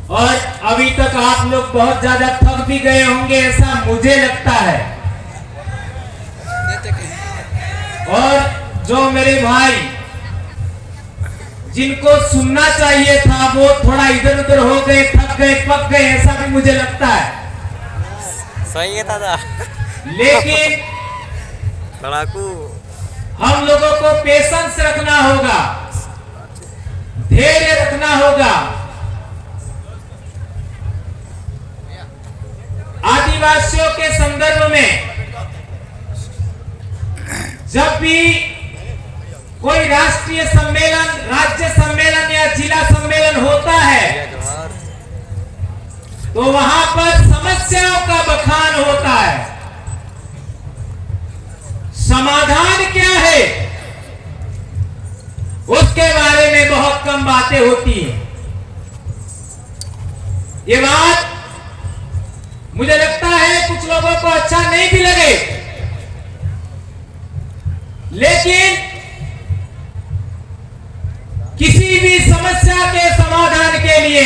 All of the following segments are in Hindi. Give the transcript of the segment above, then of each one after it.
और अभी तक आप लोग बहुत ज्यादा थक भी गए होंगे, ऐसा मुझे लगता है। और जो मेरे भाई जिनको सुनना चाहिए था वो थोड़ा इधर उधर हो गए, थक गए, पक गए, ऐसा भी मुझे लगता है। सही है दादा। लेकिन लड़ाकू हम लोगों को पेशेंस रखना होगा, धैर्य रखना होगा। आदिवासियों के संदर्भ में जब भी कोई राष्ट्रीय सम्मेलन, राज्य सम्मेलन या जिला सम्मेलन होता है तो वहां पर समस्याओं का बखान होता है। समाधान क्या है उसके बारे में बहुत कम बातें होती है। ये बात मुझे लगता है कुछ लोगों को अच्छा नहीं भी लगे, लेकिन किसी भी समस्या के समाधान के लिए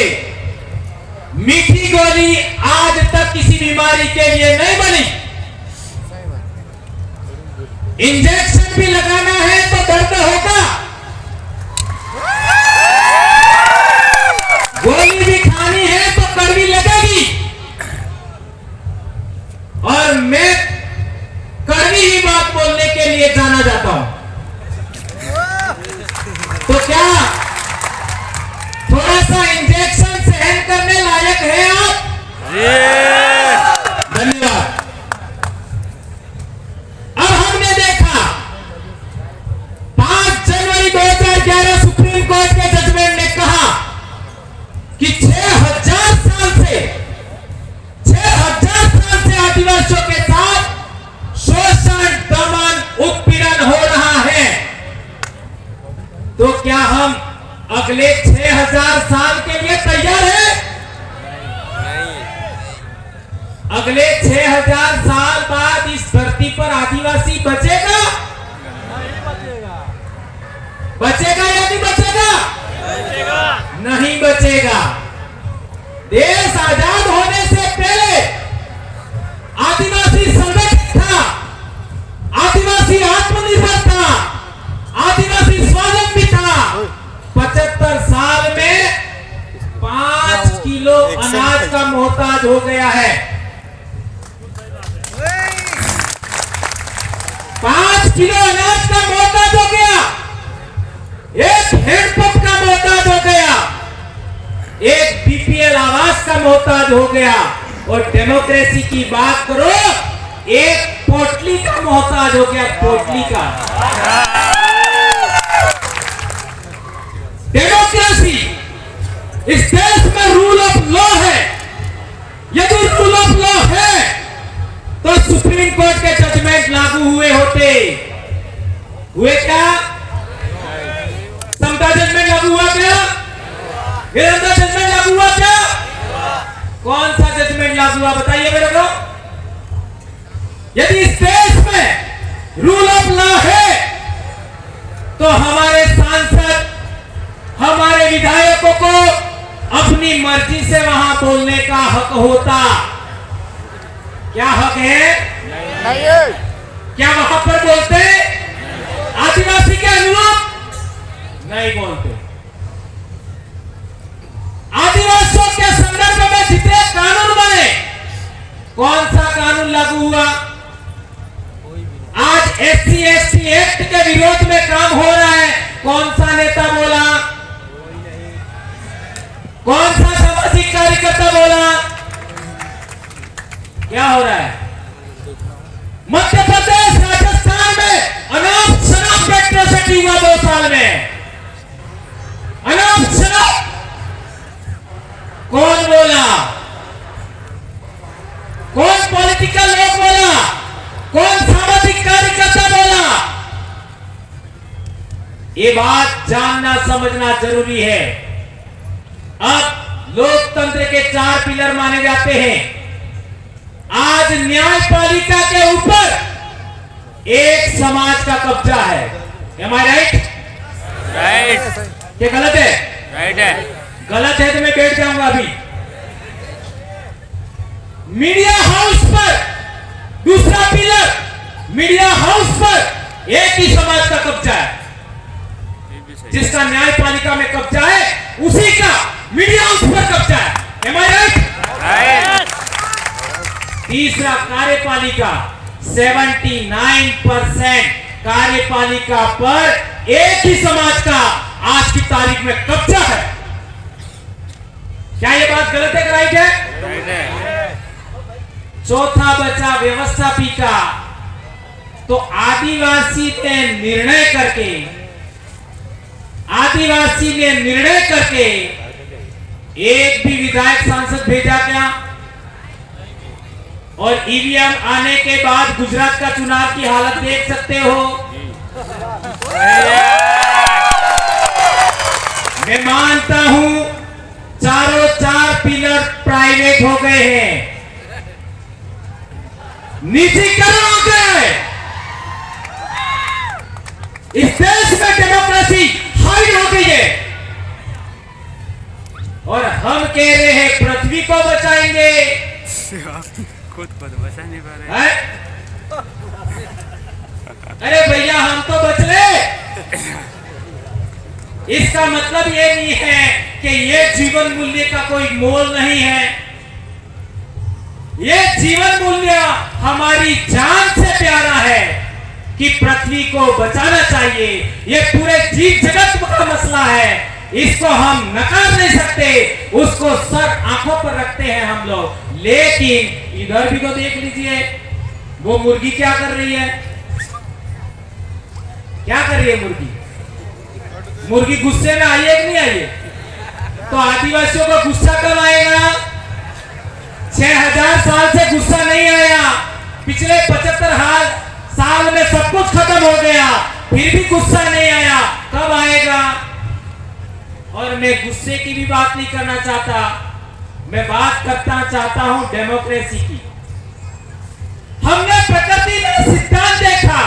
मीठी गोली आज तक किसी बीमारी के लिए नहीं बनी। इंजेक्शन भी लगाना है तो दर्द होगा, गोली भी खानी है तो कड़वी लगेगी। और मैं कड़वी ही बात बोलने के लिए जाना जाता हूं। तो क्या थोड़ा सा इंजेक्शन सहन करने लायक है आप? धन्यवाद। अब हमने देखा 5 जनवरी 2011 सुप्रीम कोर्ट के जजमेंट ने कहा कि 6000 साल से आदिवासियों के साथ शोषण, दमन, उत्पीड़न हो रहा है। तो क्या हम अगले 6000 साल के लिए तैयार हैं? अगले 6000 साल बाद इस धरती पर आदिवासी बचेगा? बचेगा या नहीं बचेगा? नहीं बचेगा। देश आजाद होने से पहले आदिवासी संगठित था, आदिवासी आत्मनिर्भर था, आदिवासी स्वावलंबी था। 75 साल में 5 किलो अनाज का मोहताज हो गया है। 5 किलो अनाज का मोहताज हो गया, एक हैंडपंप का मोहताज हो गया, एक बीपीएल आवास का मोहताज हो गया। और डेमोक्रेसी की बात करो, एक पोटली का मोहताज हो गया, पोटली का। डेमोक्रेसी इस देश में रूल ऑफ लॉ है। यदि रूल ऑफ लॉ है तो सुप्रीम कोर्ट के जजमेंट लागू हुए होते। हुए क्या? समता जजमेंट लागू हुआ क्या? वीरेंद्र जजमेंट लागू हुआ क्या? कौन सा जजमेंट लागू हुआ बताइए मेरे को। यदि इस देश में रूल ऑफ लॉ है तो हमारे सांसद, हमारे विधायकों को अपनी मर्जी से वहां बोलने का हक होता। क्या हक है? नहीं। क्या वहां पर बोलते? आदिवासी के अनुरूप नहीं बोलते। आदिवासियों के संदर्भ में जितने कानून बने, कौन सा कानून लागू हुआ? आज SC/ST एक्ट के विरोध में काम हो रहा है, कौन सा नेता बोला? कौन सा सामाजिक कार्यकर्ता बोला? क्या हो रहा है? मध्य प्रदेश, राजस्थान में अनाप शनाप एट्रोसिटी हुआ 2 साल में। अनाप शनाप कौन बोला? कौन पॉलिटिकल लोग बोला? कौन सामाजिक कार्यकर्ता बोला? ये बात जानना समझना जरूरी है। अब लोकतंत्र के 4 पिलर माने जाते हैं। आज न्यायपालिका के ऊपर एक समाज का कब्जा है। Am I right? राइट। क्या गलत है? राइट है। गलत है तो मैं बैठ जाऊंगा अभी। मीडिया हाउस पर, दूसरा पिलर मीडिया हाउस पर एक ही समाज का कब्जा है। जिसका न्यायपालिका में कब्जा है उसी का मीडिया हाउस पर कब्जा है। Am I right? तीसरा कार्यपालिका, 79% कार्यपालिका पर एक ही समाज का आज की तारीख में कब्जा है। क्या ये बात गलत है कि राइट है? चौथा बचा व्यवस्थापिका। तो आदिवासी ने निर्णय करके एक भी विधायक सांसद भेजा क्या? और ईवीएम आने के बाद गुजरात का चुनाव की हालत देख सकते हो। मैं मानता हूं चारों चार पिलर प्राइवेट हो गए हैं, निजीकरण हो गए। इस देश में डेमोक्रेसी हाइड हो गई है और हम कह रहे हैं पृथ्वी को बचाएंगे। खुद बचा नहीं पा रहे। अरे भैया हम तो बच ले। इसका मतलब ये नहीं है कि ये जीवन मूल्य का कोई मोल नहीं है। ये जीवन मूल्य हमारी जान से प्यारा है कि पृथ्वी को बचाना चाहिए। ये पूरे जीव जगत का मसला है, इसको हम नकार नहीं सकते। उसको सर आंखों पर रखते हैं हम लोग। लेकिन इधर भी तो देख लीजिए, वो मुर्गी क्या कर रही है? क्या कर रही है मुर्गी? मुर्गी गुस्से में आई है कि नहीं आई है? तो आदिवासियों को गुस्सा कब आएगा? 6000 साल से गुस्सा नहीं आया। पिछले 75 साल में सब कुछ खत्म हो गया, फिर भी गुस्सा नहीं आया। कब आएगा? और मैं गुस्से की भी बात नहीं करना चाहता, मैं बात करना चाहता हूं डेमोक्रेसी की। हमने प्रकृति में सिद्धांत देखा,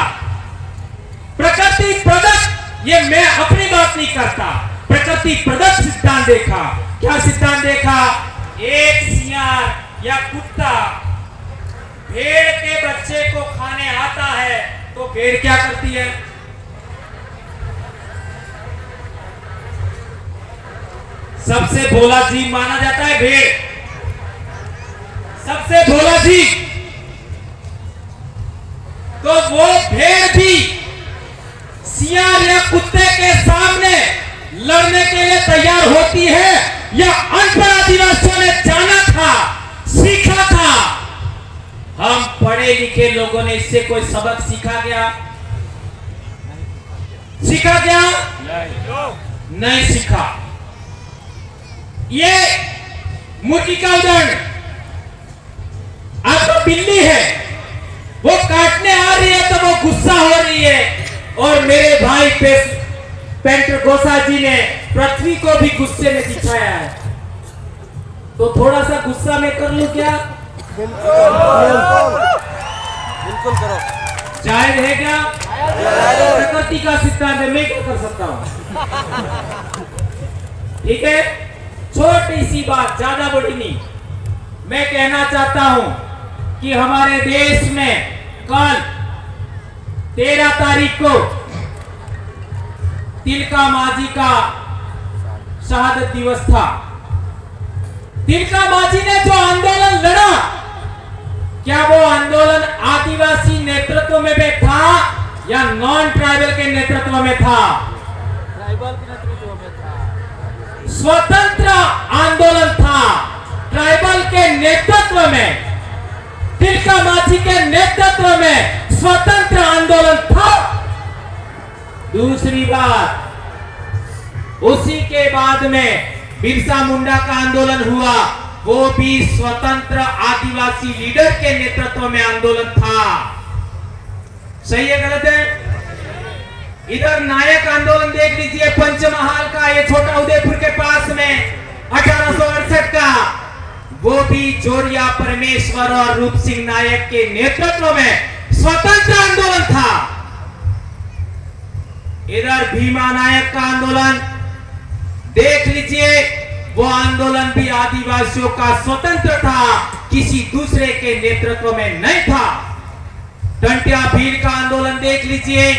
प्रकृति प्रदत्त, ये मैं अपनी बात नहीं करता, प्रकृति प्रदत्त सिद्धांत देखा। क्या सिद्धांत देखा? एक सियार या कुत्ता भेड़ के बच्चे को खाने आता है तो भेड़ क्या करती है? सबसे भोला जीव माना जाता है भेड़, सबसे भोला जीव। तो वो भेड़ भी सियार या कुत्ते के सामने लड़ने के लिए तैयार होती है। या अनपढ़ आदिवासियों ने जाना था, सीखा था। हम पढ़े लिखे लोगों ने इससे कोई सबक सीखा क्या? सीखा क्या? नहीं सीखा। ये मुर्गी का उदाहरण, आपको बिल्ली है, वो काटने आ रही है तो वो गुस्सा हो रही है। और मेरे भाई पेंटर गोसा जी ने पृथ्वी को भी गुस्से में दिखाया है। तो थोड़ा सा गुस्सा में कर लूं क्या? बिल्कुल करो। जायज है क्या? प्रकृति का सिद्धांत है, मैं क्या कर सकता हूं? ठीक है, छोटी सी बात, ज्यादा बड़ी नहीं। मैं कहना चाहता हूं कि हमारे देश में कल 13 तारीख को तिलका मांझी का शहादत दिवस था। तिलका मांझी ने जो आंदोलन लड़ा, क्या वो आंदोलन आदिवासी नेतृत्व में भी था या नॉन ट्राइबल के नेतृत्व में था? ट्राइबल के नेतृत्व में था। स्वतंत्र आंदोलन था, ट्राइबल के नेतृत्व में, तिलका मांझी के नेतृत्व में स्वतंत्र आंदोलन था। दूसरी बात, उसी के बाद में बिरसा मुंडा का आंदोलन हुआ, वो भी स्वतंत्र आदिवासी लीडर के नेतृत्व में आंदोलन था। सही है गलत है? इधर नायक आंदोलन देख लीजिए पंचमहाल का, ये छोटा उदयपुर के पास में 1868 का, वो भी जोरिया परमेश्वर और रूप सिंह नायक के नेतृत्व में स्वतंत्र आंदोलन था। इधर भीमा नायक का आंदोलन देख लीजिए, वो आंदोलन भी आदिवासियों का स्वतंत्र था। किसी दूसरे के नेतृत्व में नहीं था। टंटिया भील का आंदोलन देख लीजिए,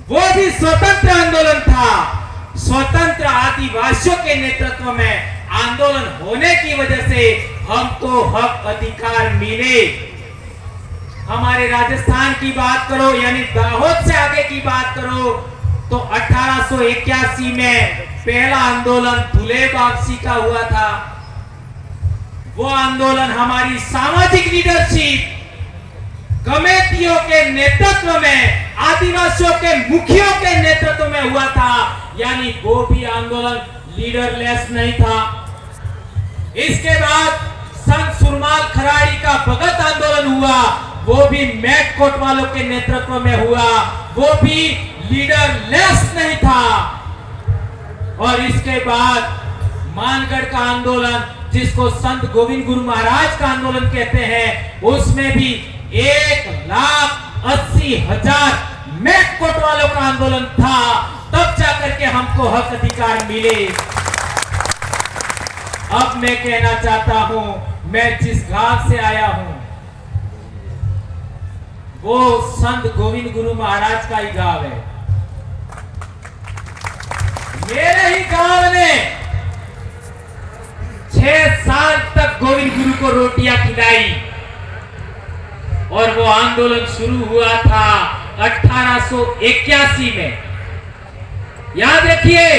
वो भी स्वतंत्र आंदोलन था। स्वतंत्र आदिवासियों के नेतृत्व में आंदोलन होने की वजह से हमको हक अधिकार मिले। हमारे राजस्थान की बात करो, यानी दाहोद से आगे की बात करो, तो 1881 में पहला आंदोलन धुले वापसी का हुआ था। वो आंदोलन हमारी सामाजिक लीडरशिप कमेटियों के नेतृत्व में, आदिवासियों के मुखियों के नेतृत्व में हुआ था, यानी वो भी आंदोलन लीडरलेस नहीं था। इसके बाद संत सुरमाल खराड़ी का भगत आंदोलन हुआ, वो भी मैट कोट वालों के नेतृत्व में हुआ, वो भी लीडरलेस नहीं था। और इसके बाद मानगढ़ का आंदोलन, जिसको संत गोविंद गुरु महाराज का आंदोलन कहते हैं, उसमें भी 1,80,000 मैट कोट वालों का आंदोलन था। तब जाकर के हमको हक अधिकार मिले। अब मैं कहना चाहता हूं, मैं जिस गांव से आया हूं वो संत गोविंद गुरु महाराज का ही गांव है। मेरे ही गांव ने 6 साल तक गोविंद गुरु को रोटियां खिलाई, और वो आंदोलन शुरू हुआ था 1881 में। याद रखिए,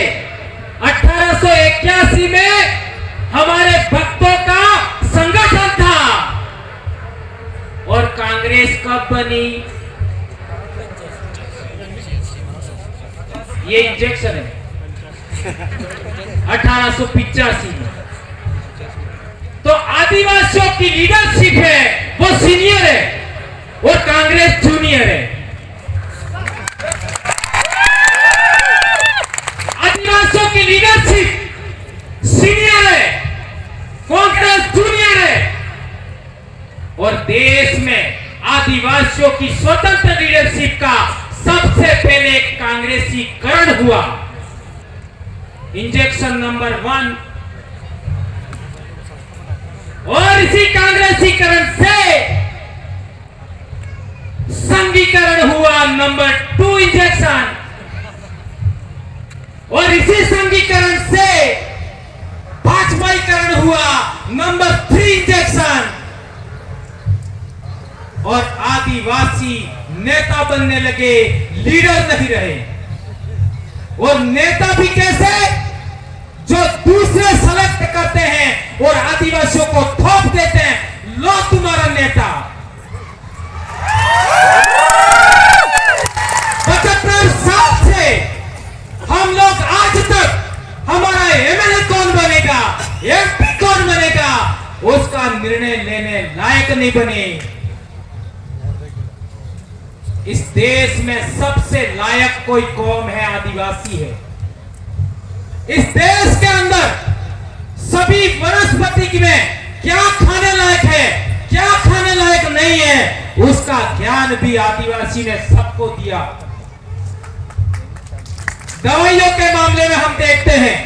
1881 में हमारे भक्तों का संगठन था। और कांग्रेस कब बनी? ये इंजेक्शन है 1885 में। तो आदिवासियों की लीडरशिप है वो सीनियर है और कांग्रेस जूनियर है। आदिवासियों की लीडरशिप सीनियर है, कांग्रेस जूनियर है। और देश में आदिवासियों की स्वतंत्र लीडरशिप का सबसे पहले कांग्रेसीकरण हुआ। Injection number 1। और इसी कांग्रेसीकरण से संघीकरण हुआ नंबर 2 इंजेक्शन। और इसी संघीकरण से भाजपाईकरण हुआ नंबर 3 इंजेक्शन। और आदिवासी नेता बनने लगे, लीडर नहीं रहे। और नेता भी कैसे? जो दूसरे सेलेक्ट करते हैं और आदिवासियों को थोप देते हैं, लो तुम्हारा नेता। 75 साल से हम लोग आज तक हमारा एमएलए कौन बनेगा, एमपी कौन बनेगा, उसका निर्णय लेने लायक नहीं बने। इस देश में सबसे लायक कोई कौम है, आदिवासी है। इस देश के अंदर सभी वनस्पति में क्या खाने लायक है, क्या खाने लायक नहीं है, उसका ज्ञान भी आदिवासी ने सबको दिया। दवाइयों के मामले में हम देखते हैं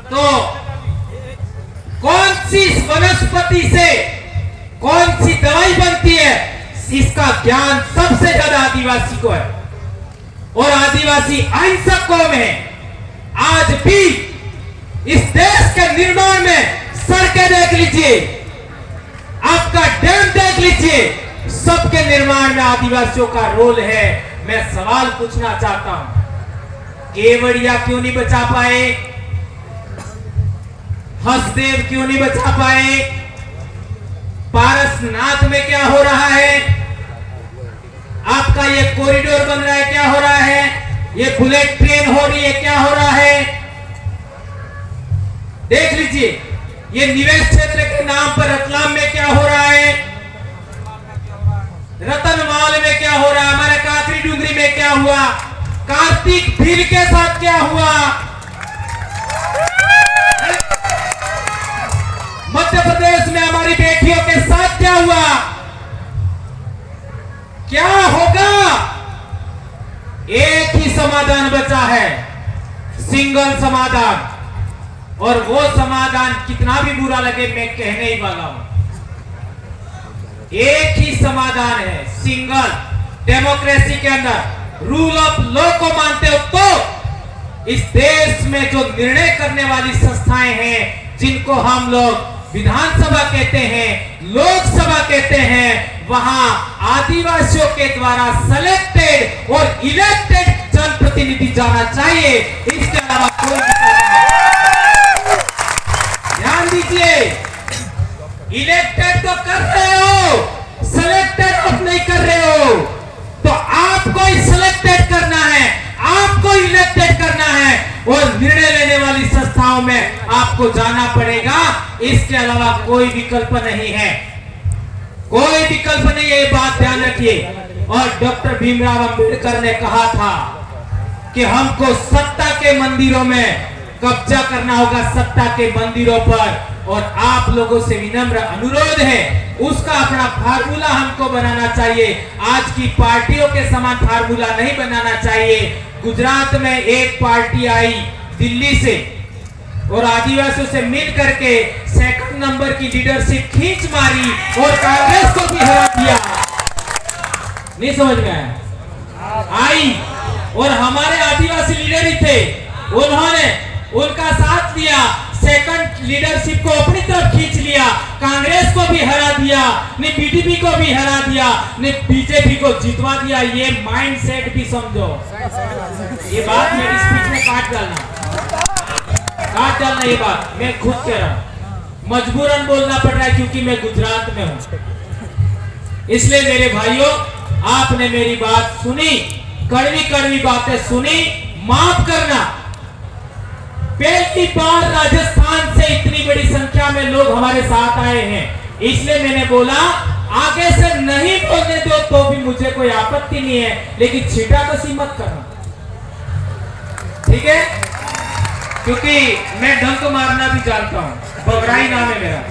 तो कौन सी वनस्पति से कौन सी दवाई बनती है, इसका ज्ञान सबसे ज्यादा आदिवासी को है। और आदिवासी अहिंसक कौम है। आज भी इस देश के निर्माण में सड़कें देख लीजिए, आपका डैम देख लीजिए, सबके निर्माण में आदिवासियों का रोल है। मैं सवाल पूछना चाहता हूं, केवड़िया क्यों नहीं बचा पाए? हसदेव क्यों नहीं बचा पाए? पारसनाथ में क्या हो रहा है? आपका ये कॉरिडोर बन रहा है, क्या हो रहा है? ये बुलेट ट्रेन हो रही है, क्या हो रहा है? देख लीजिए, ये निवेश क्षेत्र के नाम पर रतलाम में क्या हो रहा है, रतनमाल में क्या हो रहा है, हमारे काकरी डूंगरी में क्या हुआ, कार्तिक भील के साथ क्या हुआ, मध्य प्रदेश में हमारी बेटियों के साथ क्या हुआ, क्या होगा? एक ही समाधान बचा है, सिंगल समाधान। और वो समाधान कितना भी बुरा लगे मैं कहने ही वाला हूं। एक ही समाधान है, सिंगल। डेमोक्रेसी के अंदर रूल ऑफ लॉ को मानते हो तो इस देश में जो निर्णय करने वाली संस्थाएं हैं, जिनको हम लोग विधानसभा कहते हैं, लोकसभा कहते हैं, वहां आदिवासियों के द्वारा सेलेक्टेड और इलेक्टेड जनप्रतिनिधि जाना चाहिए। इसके अलावा कोई ध्यान दीजिए, इलेक्टेड तो कर रहे हो, सेलेक्टेड आप नहीं कर रहे हो, तो आपको ही सिलेक्टेड करना है, आपको इलेक्टेड करना है और निर्णय लेने वाली संस्थाओं में आपको जाना पड़ेगा। इसके अलावा कोई विकल्प नहीं है, कोई विकल्प नहीं है, ये बात ध्यान रखिए। और डॉक्टर भीमराव अंबेडकर ने कहा था कि हमको सत्ता के मंदिरों में कब्जा करना होगा, सत्ता के मंदिरों पर, और आप लोगों से विनम्र अनुरोध है, उसका अपना फार्मूला हमको बनाना चाहिए। आज की पार्टियों के समान फार्मूला नहीं बनाना चाहिए। गुजरात में एक पार्टी आई दिल्ली से और आदिवासियों से मिल करके सेकंड नंबर की लीडरशिप खींच मारी और कांग्रेस को भी हरा दिया। नहीं समझ में आया? आई और हमारे आदिवासी लीडर ही थे, उन्होंने उनका साथ दिया, सेकंड लीडरशिप को अपनी तरफ खींच लिया, कांग्रेस को भी हरा दिया, ने बीजेपी को भी हरा दिया, ने बीजेपी को जितवा दिया। ये माइंडसेट भी समझो। ये बात मेरी स्पीच में काट डालना, ये बात मैं खुद कह रहा हूं, मजबूरन बोलना पड़ रहा है क्योंकि मैं गुजरात में हूं। इसलिए मेरे भाइयों, आपने मेरी बात सुनी, कड़वी कड़वी बातें सुनी, माफ करना। पहली बार राजस्थान से इतनी बड़ी संख्या में लोग हमारे साथ आए हैं, इसलिए मैंने बोला आगे से नहीं बोलने दो तो भी मुझे कोई आपत्ति नहीं है, लेकिन छीटा कसी मत करना, ठीक है? क्योंकि मैं डंक मारना भी जानता हूं, बबराई नाम है मेरा।